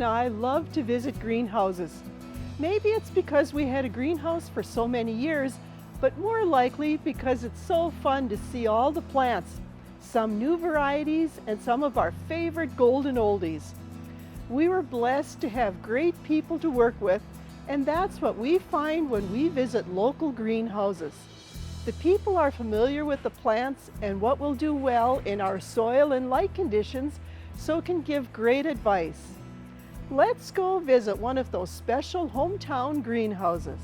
and I love to visit greenhouses. Maybe it's because we had a greenhouse for so many years, but more likely because it's so fun to see all the plants, some new varieties and some of our favorite golden oldies. We were blessed to have great people to work with, and that's what we find when we visit local greenhouses. The people are familiar with the plants and what will do well in our soil and light conditions, so can give great advice. Let's go visit one of those special hometown greenhouses.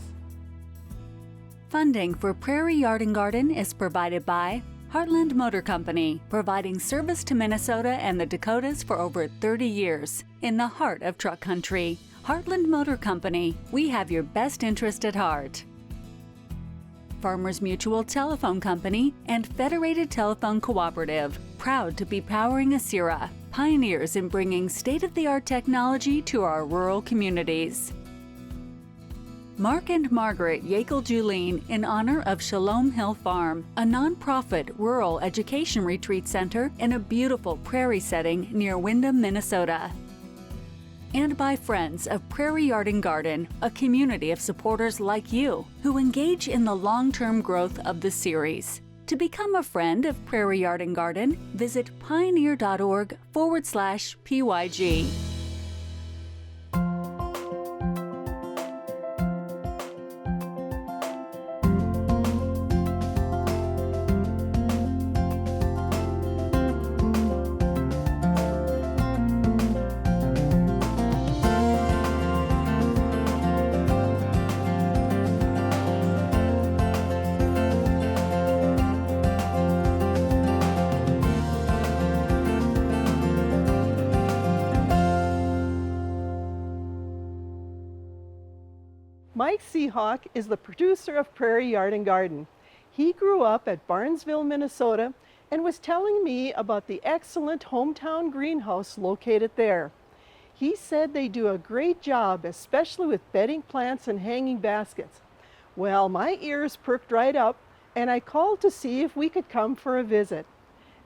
Funding for Prairie Yard Garden is provided by Heartland Motor Company, providing service to Minnesota and the Dakotas for over 30 years in the heart of truck country. Heartland Motor Company, we have your best interest at heart. Farmers Mutual Telephone Company and Federated Telephone Cooperative, proud to be powering Asira, pioneers in bringing state-of-the-art technology to our rural communities. Mark and Margaret Yakel-Julien in honor of Shalom Hill Farm, a nonprofit rural education retreat center in a beautiful prairie setting near Windham, Minnesota. And by friends of Prairie Yard Garden, a community of supporters like you who engage in the long-term growth of the series. To become a friend of Prairie Yard Garden, visit pioneer.org/PYG. Mike Seahawk is the producer of Prairie Yard Garden. He grew up at Barnesville, Minnesota, and was telling me about the excellent hometown greenhouse located there. He said they do a great job, especially with bedding plants and hanging baskets. Well, my ears perked right up, and I called to see if we could come for a visit.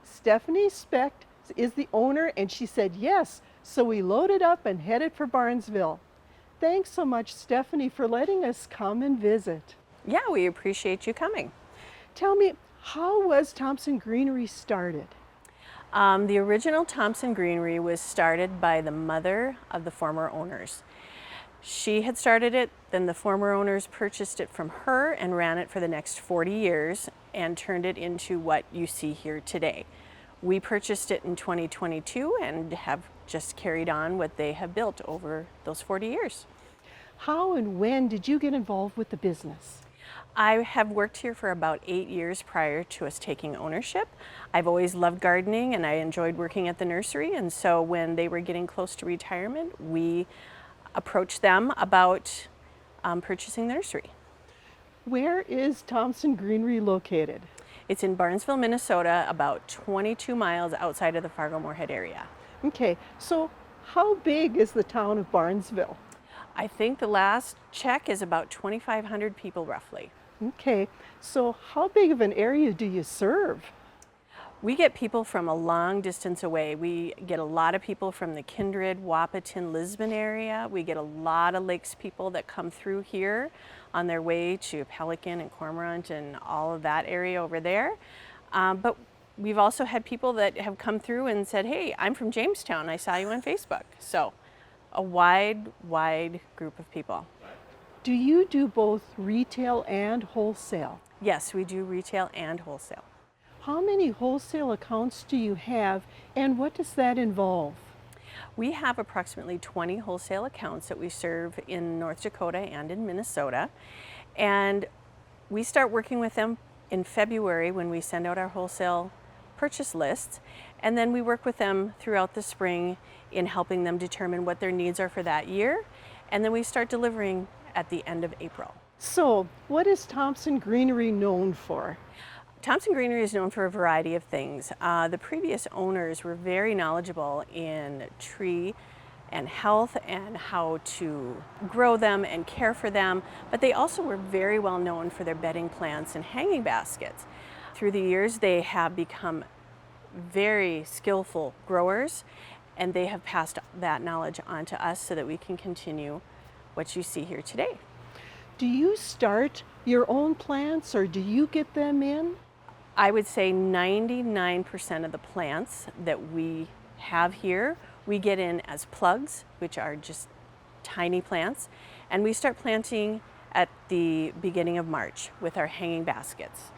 Stephanie Specht is the owner, and she said yes, so we loaded up and headed for Barnesville. Thanks so much, Stephanie, for letting us come and visit. Yeah, we appreciate you coming. Tell me, how was Thompson Greenery started? The original Thompson Greenery was started by the mother of the former owners. She had started it, then the former owners purchased it from her and ran it for the next 40 years and turned it into what you see here today. We purchased it in 2022 and have just carried on what they have built over those 40 years. How and when did you get involved with the business? I have worked here for about 8 years prior to us taking ownership. I've always loved gardening and I enjoyed working at the nursery, and so when they were getting close to retirement, we approached them about purchasing the nursery. Where is Thompson Greenery located? It's in Barnesville, Minnesota, about 22 miles outside of the Fargo-Moorhead area. Okay, so how big is the town of Barnesville? I think the last check is about 2,500 people roughly. Okay, so how big of an area do you serve? We get people from a long distance away. We get a lot of people from the Kindred, Wahpeton, Lisbon area. We get a lot of lakes people that come through here on their way to Pelican and Cormorant and all of that area over there. But we've also had people that have come through and said, hey, I'm from Jamestown, I saw you on Facebook. So a wide group of people. Do you do both retail and wholesale? Yes, we do retail and wholesale. How many wholesale accounts do you have, and what does that involve? We have approximately 20 wholesale accounts that we serve in North Dakota and in Minnesota. And we start working with them in February when we send out our wholesale purchase lists. And then we work with them throughout the spring in helping them determine what their needs are for that year. And then we start delivering at the end of April. So, what is Thompson Greenery known for? Thompson Greenery is known for a variety of things. The previous owners were very knowledgeable in tree and health and how to grow them and care for them, but they also were very well known for their bedding plants and hanging baskets. Through the years, they have become very skillful growers, and they have passed that knowledge on to us so that we can continue what you see here today. Do you start your own plants or do you get them in? I would say 99% of the plants that we have here, we get in as plugs, which are just tiny plants, and we start planting at the beginning of March with our hanging baskets.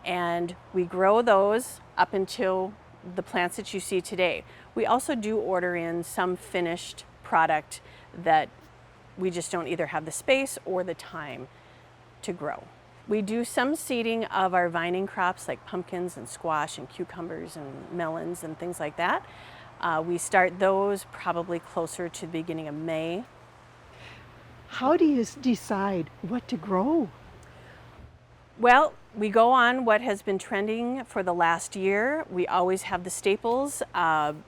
And we grow those up until the plants that you see today. We also do order in some finished product that we just don't either have the space or the time to grow. We do some seeding of our vining crops like pumpkins and squash and cucumbers and melons and things like that. We start those probably closer to the beginning of May. How do you decide what to grow? Well, we go on what has been trending for the last year. We always have the staples.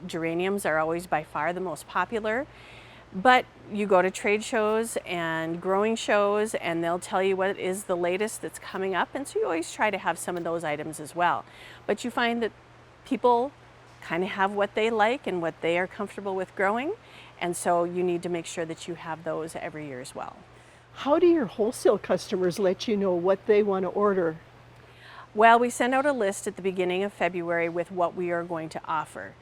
Geraniums are always by far the most popular. But you go to trade shows and growing shows and they'll tell you what is the latest that's coming up, and so you always try to have some of those items as well. But you find that people kind of have what they like and what they are comfortable with growing, and so you need to make sure that you have those every year as well. How do your wholesale customers let you know what they want to order? Well, we send out a list at the beginning of February with what we are going to offer.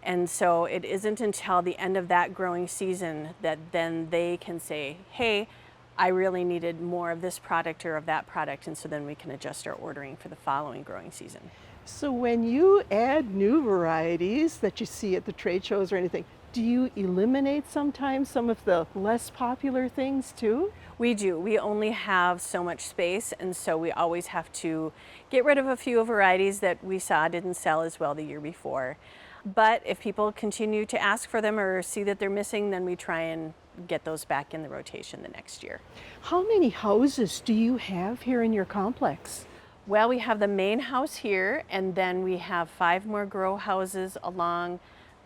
And so it isn't until the end of that growing season that then they can say, hey, I really needed more of this product or of that product, and so then we can adjust our ordering for the following growing season. So when you add new varieties that you see at the trade shows or anything, do you eliminate sometimes some of the less popular things too? We do. We only have so much space, and so we always have to get rid of a few varieties that we saw didn't sell as well the year before. But if people continue to ask for them or see that they're missing, then we try and get those back in the rotation the next year. How many houses do you have here in your complex? Well, we have the main house here, and then we have 5 more grow houses along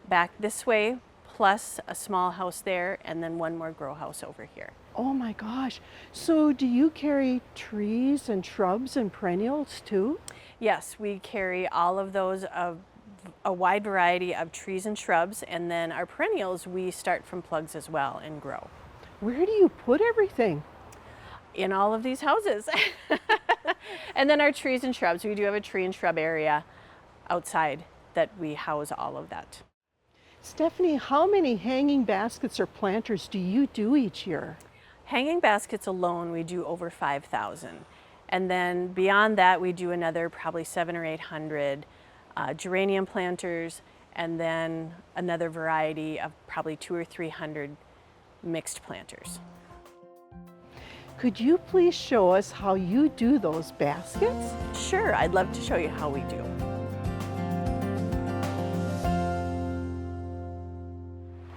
back this way, plus a small house there, and then 1 more grow house over here. Oh my gosh. So do you carry trees and shrubs and perennials too? Yes, we carry all of those of a wide variety of trees and shrubs, and then our perennials we start from plugs as well and grow. Where do you put everything? In all of these houses. And then our trees and shrubs, we do have a tree and shrub area outside that we house all of that. Stephanie, how many hanging baskets or planters do you do each year? Hanging baskets alone we do over 5,000, and then beyond that we do another probably 700 or 800 geranium planters, and then another variety of probably 200 or 300 mixed planters. Could you please show us how you do those baskets? Sure, I'd love to show you how we do.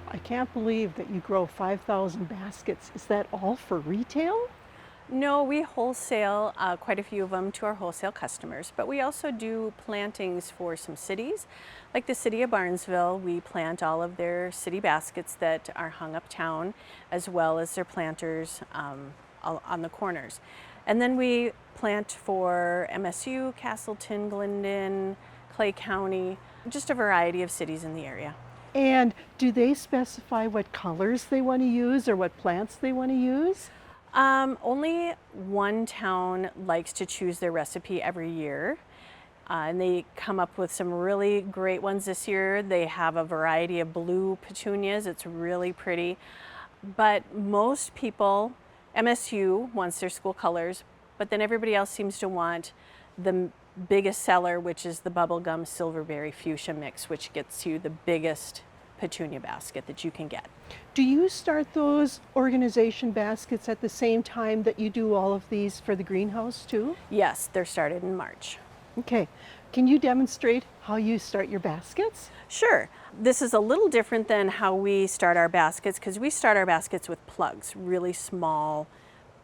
I can't believe that you grow 5,000 baskets. Is that all for retail? No, we wholesale quite a few of them to our wholesale customers, but we also do plantings for some cities. Like the city of Barnesville, we plant all of their city baskets that are hung uptown, as well as their planters on the corners. And then we plant for MSU, Castleton, Glendon, Clay County, just a variety of cities in the area. And do they specify what colors they want to use or what plants they want to use? Only one town likes to choose their recipe every year, and they come up with some really great ones this year. They have a variety of blue petunias. It's really pretty, but most people, MSU wants their school colors, but then everybody else seems to want the biggest seller, which is the bubblegum silverberry fuchsia mix, which gets you the biggest petunia basket that you can get. Do you start those organization baskets at the same time that you do all of these for the greenhouse too? Yes, they're started in March. Okay. Can you demonstrate how you start your baskets? Sure. This is a little different than how we start our baskets, because we start our baskets with plugs, really small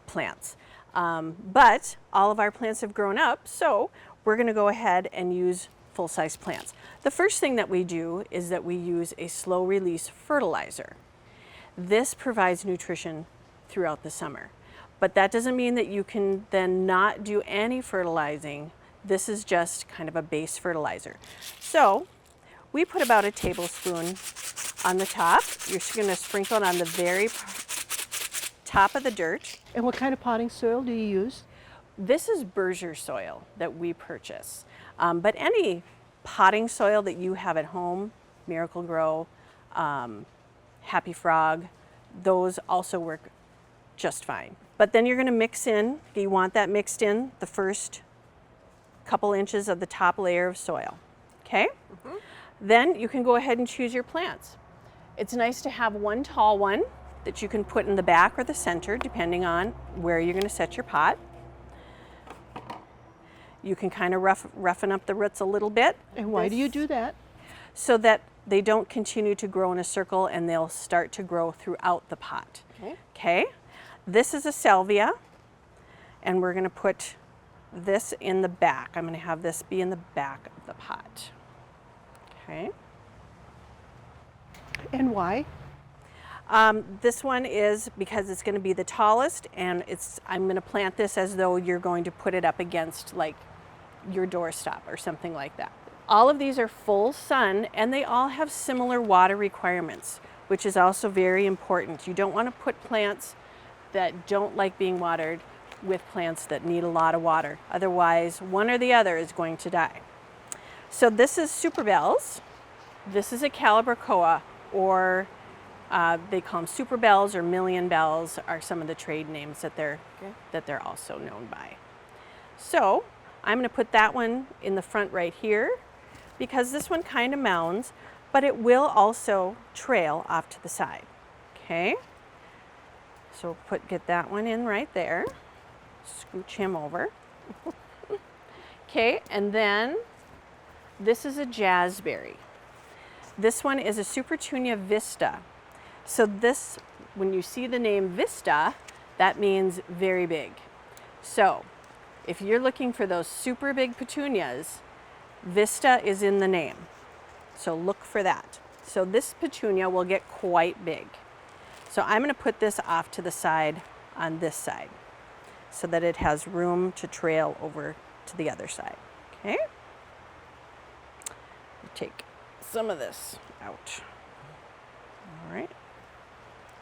plants. But all of our plants have grown up, so we're going to go ahead and use full-size plants. The first thing that we do is that we use a slow-release fertilizer. This provides nutrition throughout the summer, but that doesn't mean that you can then not do any fertilizing. This is just kind of a base fertilizer. So we put about a tablespoon on the top. You're just going to sprinkle it on the very top of the dirt. And what kind of potting soil do you use? This is Berger soil that we purchase, but any potting soil that you have at home, Miracle Grow, Happy Frog, those also work just fine. But then you're going to mix in, you want that mixed in the first couple inches of the top layer of soil, okay? Then you can go ahead and choose your plants. It's nice to have one tall one that you can put in the back or the center, depending on where you're going to set your pot. You can kind of roughen up the roots a little bit. And why do you do that? So that they don't continue to grow in a circle and they'll start to grow throughout the pot. Okay. This is a salvia, and we're going to put this in the back. I'm going to have this be in the back of the pot. Okay. And why? This one is because it's going to be the tallest, and I'm going to plant this as though you're going to put it up against like your doorstop or something like that. All of these are full sun, and they all have similar water requirements, which is also very important. You don't want to put plants that don't like being watered with plants that need a lot of water. Otherwise, one or the other is going to die. So this is Super Bells. This is a Calibrachoa, or they call them Super Bells or Million Bells are some of the trade names that they're also known by. So I'm going to put that one in the front right here because this one kind of mounds, but it will also trail off to the side. Okay, so get that one in right there. Scooch him over. Okay, and then this is a jazzberry. This one is a Supertunia Vista. So this, when you see the name Vista, that means very big. So if you're looking for those super big petunias, Vista is in the name. So look for that. So this petunia will get quite big. So I'm going to put this off to the side on this side so that it has room to trail over to the other side. Okay? Take some of this out. All right.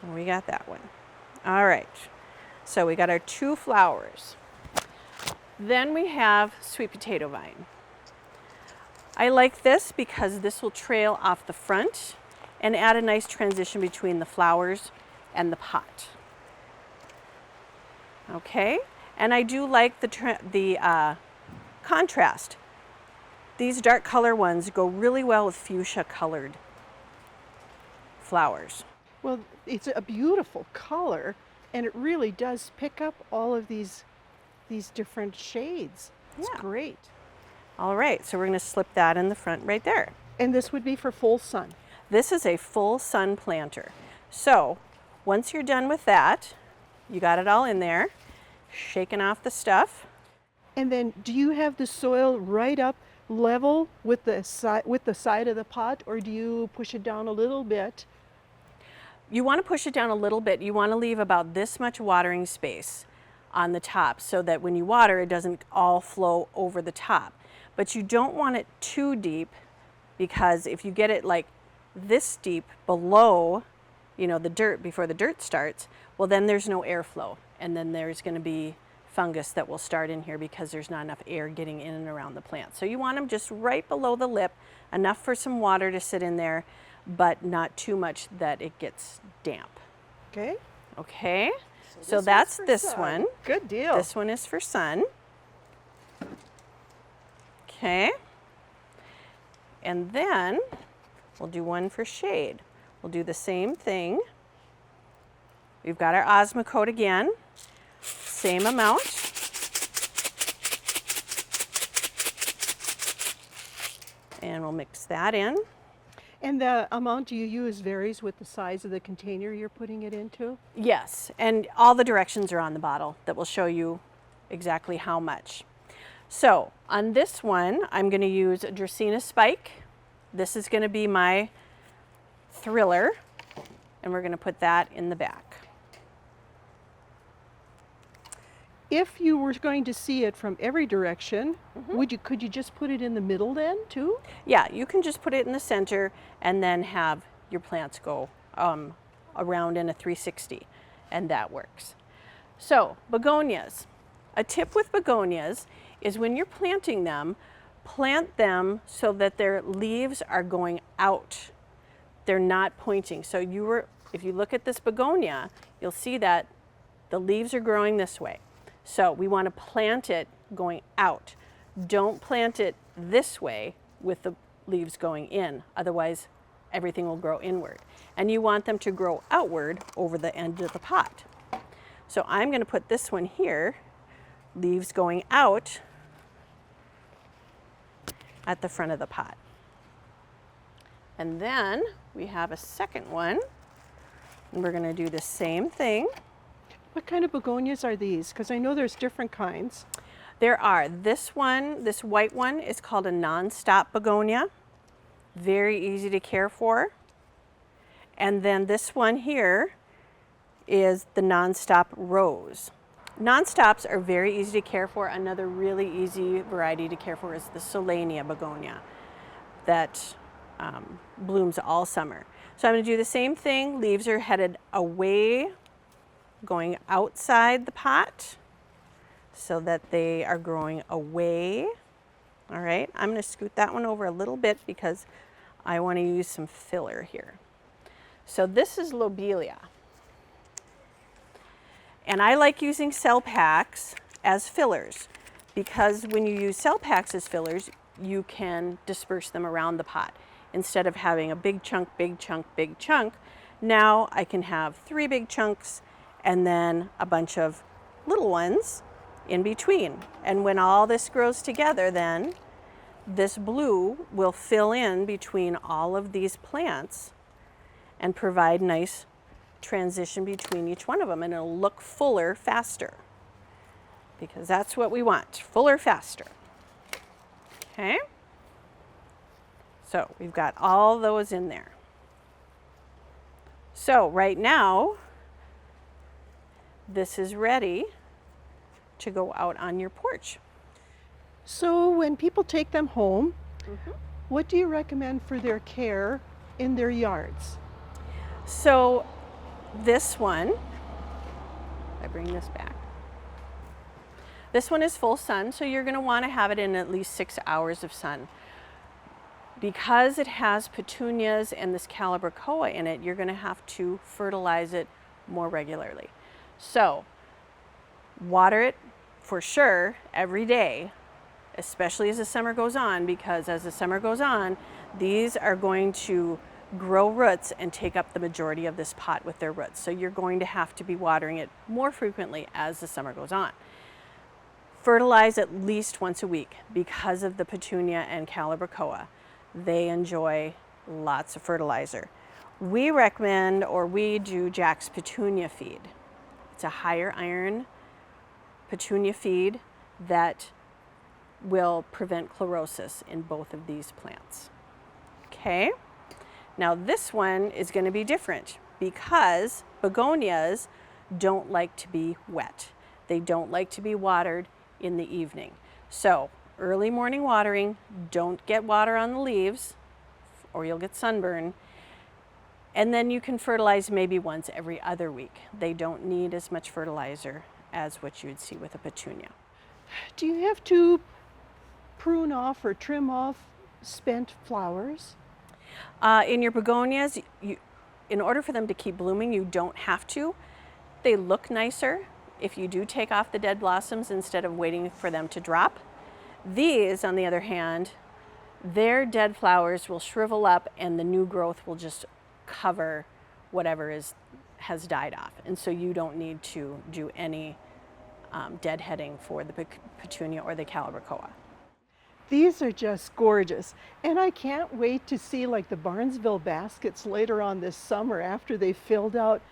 And we got that one. All right. So we got our 2 flowers. Then we have sweet potato vine. I like this because this will trail off the front and add a nice transition between the flowers and the pot. Okay, and I do like the contrast. These dark color ones go really well with fuchsia colored flowers. Well, it's a beautiful color, and it really does pick up all of these different shades. It's great. All right, so we're going to slip that in the front right there. And this would be for full sun. This is a full sun planter. So once you're done with that, you got it all in there, shaking off the stuff. And then do you have the soil right up level with the side of the pot, or do you push it down a little bit? You want to push it down a little bit. You want to leave about this much watering space on the top so that when you water, it doesn't all flow over the top. But you don't want it too deep, because if you get it like this deep below, you know, the dirt before the dirt starts, well, then there's no airflow, and then there's going to be fungus that will start in here because there's not enough air getting in and around the plant. So you want them just right below the lip, enough for some water to sit in there, but not too much that it gets damp. Okay. Okay. So that's this one. Good deal. This one is for sun. Okay. And then we'll do one for shade. We'll do the same thing. We've got our Osmocote again, same amount. And we'll mix that in. And the amount you use varies with the size of the container you're putting it into? Yes, and all the directions are on the bottle that will show you exactly how much. So on this one, I'm going to use a Dracaena spike. This is going to be my thriller, and we're going to put that in the back. If you were going to see it from every direction, could you just put it in the middle then too? Yeah, you can just put it in the center and then have your plants go around in a 360, and that works. So begonias. A tip with begonias is when you're planting them, plant them so that their leaves are going out. They're not pointing. So if you look at this begonia, you'll see that the leaves are growing this way. So we want to plant it going out. Don't plant it this way with the leaves going in, otherwise everything will grow inward. And you want them to grow outward over the end of the pot. So I'm going to put this one here, leaves going out at the front of the pot. And then we have a second one, and we're going to do the same thing. What kind of begonias are these? Because I know there's different kinds. There are. This white one is called a non-stop begonia. Very easy to care for. And then this one here is the non-stop rose. Non-stops are very easy to care for. Another really easy variety to care for is the Solania begonia that blooms all summer. So I'm going to do the same thing. Leaves are headed away, going outside the pot so that they are growing away. All right, I'm going to scoot that one over a little bit because I want to use some filler here. So this is lobelia. And I like using cell packs as fillers because when you use cell packs as fillers, you can disperse them around the pot. Instead of having a big chunk, big chunk, big chunk, now I can have 3 big chunks and then a bunch of little ones in between. And when all this grows together, then this blue will fill in between all of these plants and provide nice transition between each one of them, and it'll look fuller faster because that's what we want, fuller faster. Okay, so we've got all those in there. So right now this is ready to go out on your porch. So when people take them home, what do you recommend for their care in their yards? So this one, I bring this back. This one is full sun, so you're going to want to have it in at least 6 hours of sun. Because it has petunias and this calibrachoa in it, you're going to have to fertilize it more regularly. So water it for sure every day, especially as the summer goes on, because as the summer goes on, these are going to grow roots and take up the majority of this pot with their roots. So you're going to have to be watering it more frequently as the summer goes on. Fertilize at least once a week because of the petunia and calibrachoa. They enjoy lots of fertilizer. We recommend, or we do, Jack's Petunia feed. It's a higher iron petunia feed that will prevent chlorosis in both of these plants. Okay, now this one is going to be different because begonias don't like to be wet. They don't like to be watered in the evening. So early morning watering, don't get water on the leaves or you'll get sunburn. And then you can fertilize maybe once every other week. They don't need as much fertilizer as what you would see with a petunia. Do you have to prune off or trim off spent flowers? In your begonias, in order for them to keep blooming, you don't have to. They look nicer if you do take off the dead blossoms instead of waiting for them to drop. These, on the other hand, their dead flowers will shrivel up and the new growth will just cover whatever has died off. And so you don't need to do any deadheading for the petunia or the calibrachoa. These are just gorgeous. And I can't wait to see like the Barnesville baskets later on this summer after they've filled out.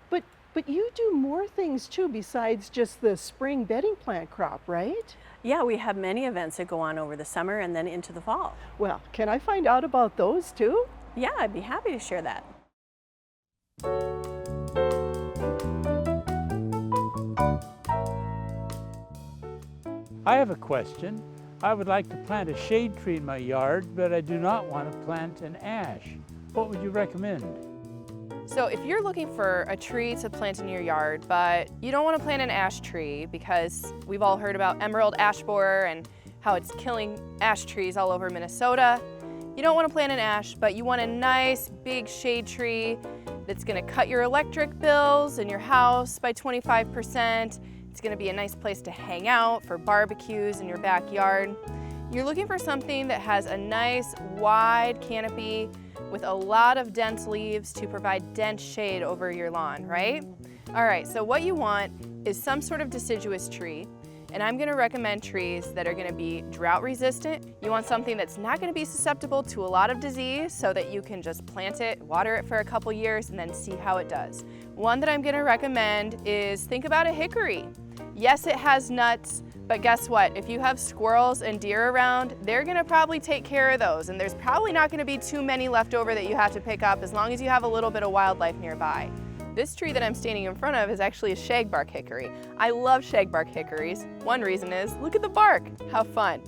But you do more things too besides just the spring bedding plant crop, right? Yeah, we have many events that go on over the summer and then into the fall. Well, can I find out about those too? Yeah, I'd be happy to share that. I have a question. I would like to plant a shade tree in my yard, but I do not want to plant an ash. What would you recommend? So if you're looking for a tree to plant in your yard, but you don't want to plant an ash tree because we've all heard about emerald ash borer and how it's killing ash trees all over Minnesota. You don't want to plant an ash, but you want a nice big shade tree that's going to cut your electric bills in your house by 25%. It's going to be a nice place to hang out for barbecues in your backyard. You're looking for something that has a nice wide canopy with a lot of dense leaves to provide dense shade over your lawn, right? All right, so what you want is some sort of deciduous tree, and I'm gonna recommend trees that are gonna be drought resistant. You want something that's not gonna be susceptible to a lot of disease so that you can just plant it, water it for a couple years, and then see how it does. One that I'm gonna recommend is think about a hickory. Yes, it has nuts, but guess what? If you have squirrels and deer around, they're gonna probably take care of those, and there's probably not gonna be too many left over that you have to pick up as long as you have a little bit of wildlife nearby. This tree that I'm standing in front of is actually a shagbark hickory. I love shagbark hickories. One reason is, look at the bark, how fun.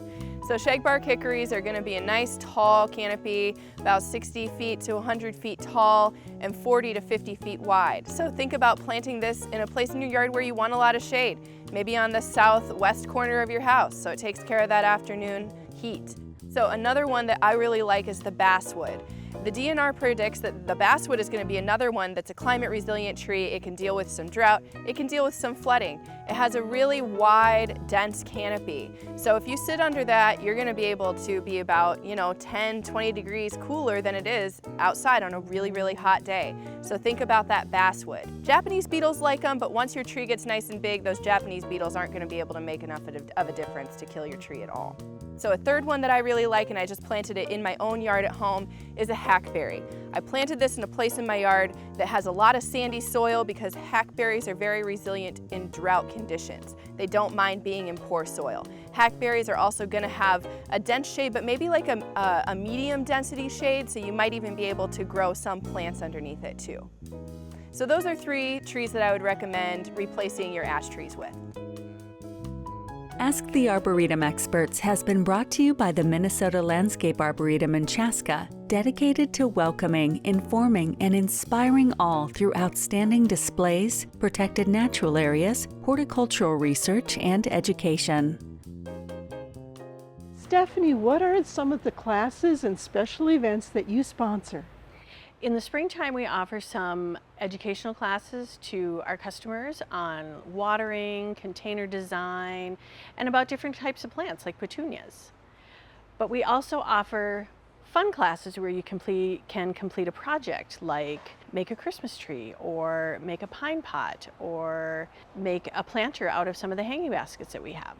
So shagbark hickories are gonna be a nice tall canopy, about 60 feet to 100 feet tall and 40 to 50 feet wide. So think about planting this in a place in your yard where you want a lot of shade, maybe on the southwest corner of your house, so it takes care of that afternoon heat. So another one that I really like is the basswood. The DNR predicts that the basswood is going to be another one that's a climate resilient tree. It can deal with some drought, it can deal with some flooding. It has a really wide, dense canopy. So if you sit under that, you're going to be able to be about, 10, 20 degrees cooler than it is outside on a really, really hot day. So think about that basswood. Japanese beetles like them, but once your tree gets nice and big, those Japanese beetles aren't going to be able to make enough of a difference to kill your tree at all. So a third one that I really like, and I just planted it in my own yard at home, is a hackberry. I planted this in a place in my yard that has a lot of sandy soil because hackberries are very resilient in drought conditions. They don't mind being in poor soil. Hackberries are also going to have a dense shade, but maybe like a medium density shade, so you might even be able to grow some plants underneath it too. So those are 3 trees that I would recommend replacing your ash trees with. Ask the Arboretum Experts has been brought to you by the Minnesota Landscape Arboretum in Chaska, dedicated to welcoming, informing, and inspiring all through outstanding displays, protected natural areas, horticultural research, and education. Stephanie, what are some of the classes and special events that you sponsor? In the springtime, we offer some educational classes to our customers on watering, container design, and about different types of plants like petunias. But we also offer fun classes where you can complete a project like make a Christmas tree or make a pine pot or make a planter out of some of the hanging baskets that we have.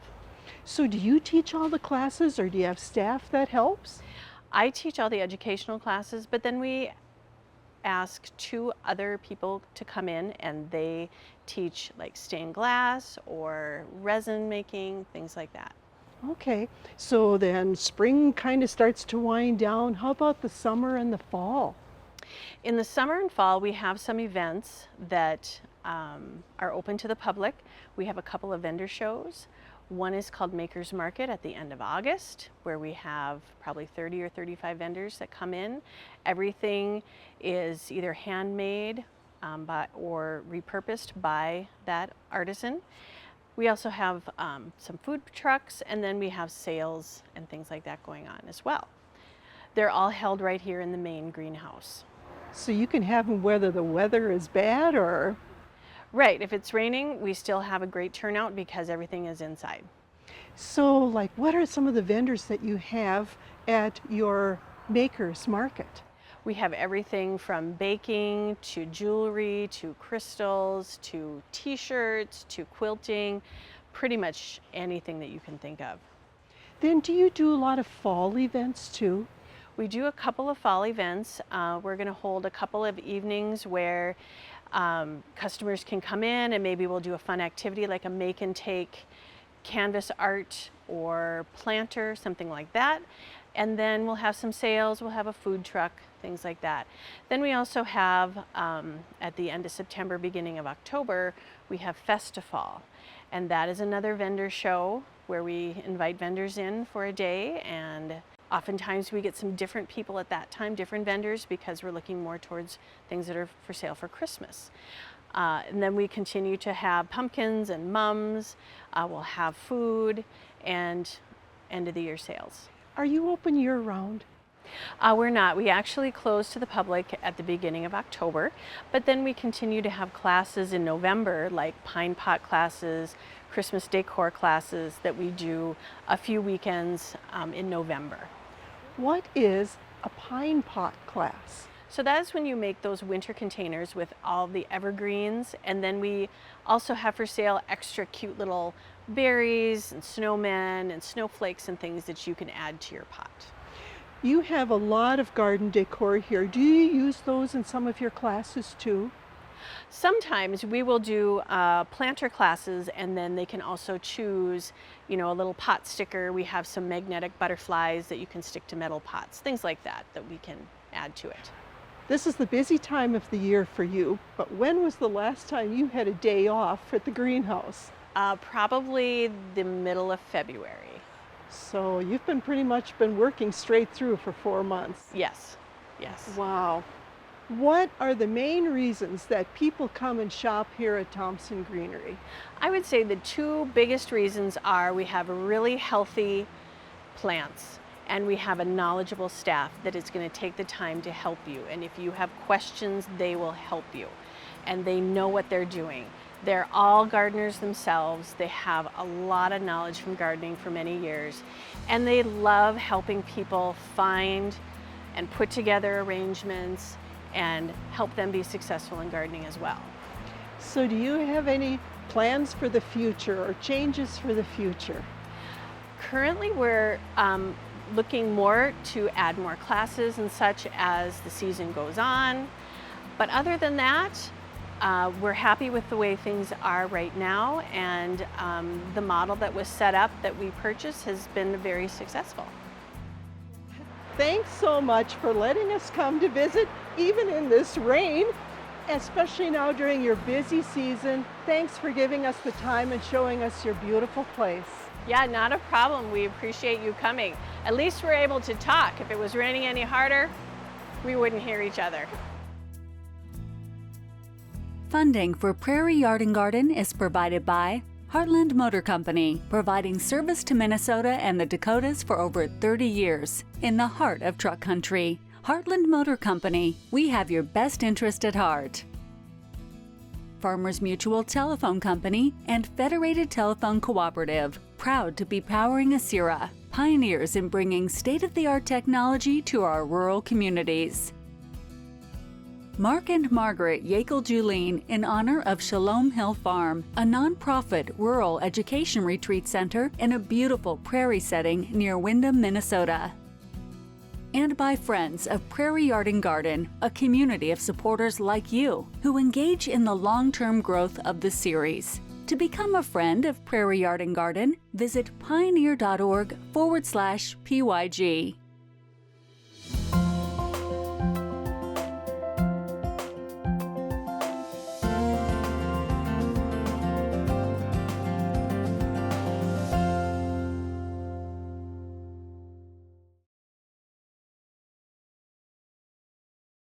So do you teach all the classes or do you have staff that helps? I teach all the educational classes, but then we ask 2 other people to come in and they teach like stained glass or resin making, things like that. Okay, so then spring kind of starts to wind down. How about the summer and the fall? In the summer and fall, we have some events that are open to the public. We have a couple of vendor shows. One is called Maker's Market at the end of August, where we have probably 30 or 35 vendors that come in. Everything is either handmade or repurposed by that artisan. We also have some food trucks, and then we have sales and things like that going on as well. They're all held right here in the main greenhouse. So you can have them whether the weather is bad or... Right, if it's raining, we still have a great turnout because everything is inside. So like what are some of the vendors that you have at your Maker's Market? We have everything from baking to jewelry to crystals to t-shirts to quilting, pretty much anything that you can think of. Then do you do a lot of fall events too? We do a couple of fall events. We're going to hold a couple of evenings where customers can come in and maybe we'll do a fun activity like a make and take canvas art or planter, something like that. And then we'll have some sales, we'll have a food truck, things like that. Then we also have, at the end of September, beginning of October, we have Festifall. And that is another vendor show where we invite vendors in for a day and Oftentimes we get some different people at that time, different vendors, because we're looking more towards things that are for sale for Christmas. And then we continue to have pumpkins and mums. We'll have food and end of the year sales. Are you open year-round? We're not. We actually close to the public at the beginning of October, but then we continue to have classes in November, like pine pot classes, Christmas decor classes that we do a few weekends in November. What is a pine pot class? So that is when you make those winter containers with all the evergreens, and then we also have for sale extra cute little berries and snowmen and snowflakes and things that you can add to your pot. You have a lot of garden decor here. Do you use those in some of your classes too? Sometimes we will do planter classes, and then they can also choose, a little pot sticker. We have some magnetic butterflies that you can stick to metal pots, things like that we can add to it. This is the busy time of the year for you, but when was the last time you had a day off at the greenhouse? Probably the middle of February. So you've pretty much been working straight through for 4 months. Yes. Wow. What are the main reasons that people come and shop here at Thompson Greenery? I would say the two biggest reasons are we have really healthy plants, and we have a knowledgeable staff that is going to take the time to help you. And if you have questions, they will help you. And they know what they're doing. They're all gardeners themselves. They have a lot of knowledge from gardening for many years. And they love helping people find and put together arrangements and help them be successful in gardening as well. So do you have any plans for the future or changes for the future? Currently, we're looking more to add more classes and such as the season goes on. But other than that, we're happy with the way things are right now, and the model that was set up that we purchased has been very successful. Thanks so much for letting us come to visit, even in this rain, especially now during your busy season. Thanks for giving us the time and showing us your beautiful place. Yeah, not a problem. We appreciate you coming. At least we're able to talk. If it was raining any harder, we wouldn't hear each other. Funding for Prairie Yard Garden is provided by Heartland Motor Company, providing service to Minnesota and the Dakotas for over 30 years in the heart of truck country. Heartland Motor Company, we have your best interest at heart. Farmers Mutual Telephone Company and Federated Telephone Cooperative, proud to be powering Asira, pioneers in bringing state-of-the-art technology to our rural communities. Mark and Margaret Yakel-Julien in honor of Shalom Hill Farm, a nonprofit rural education retreat center in a beautiful prairie setting near Windham, Minnesota. And by friends of Prairie Yard Garden, a community of supporters like you who engage in the long-term growth of the series. To become a friend of Prairie Yard Garden, visit pioneer.org/PYG.